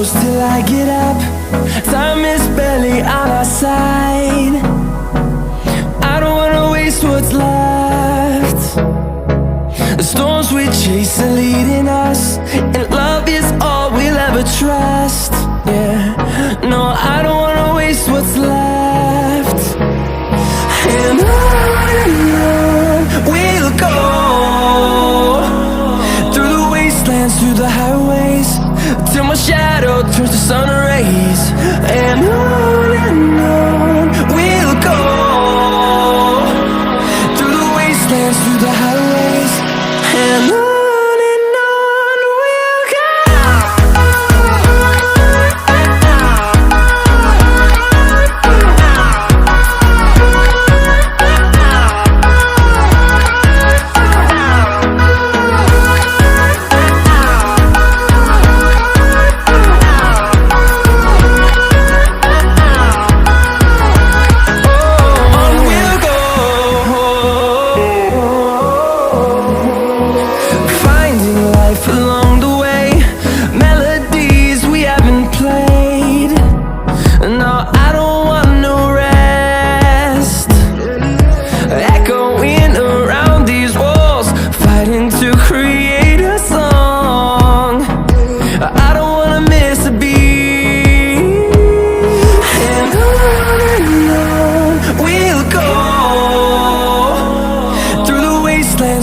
close till I get up. Time is barely on our side. I don't wanna waste what's left. The storms we chase are leading us, and love is all we'll ever trust. Yeah, no, I don't wanna waste what's left. And on we'll go, through the wastelands, through the highways, till my shadow turns to sun rays. And on we'll go, through the wastelands, through the highways, and on we'll go.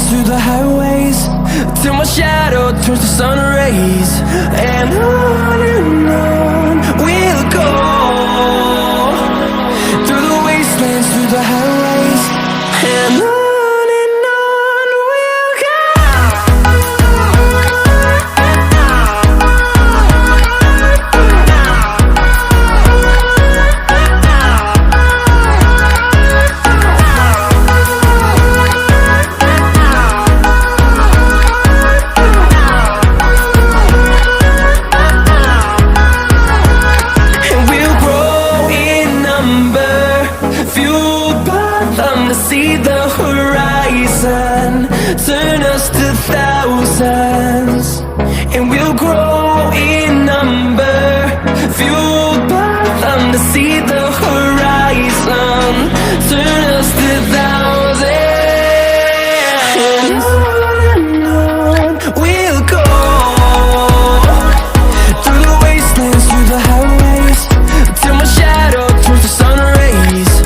Through the highways, till my shadow turns to sun rays. And on we'll go, through the wastelands, through the highways, and on we'll go. To see the horizon turn us to thousands, and we'll grow in number, fueled by them to see the horizon.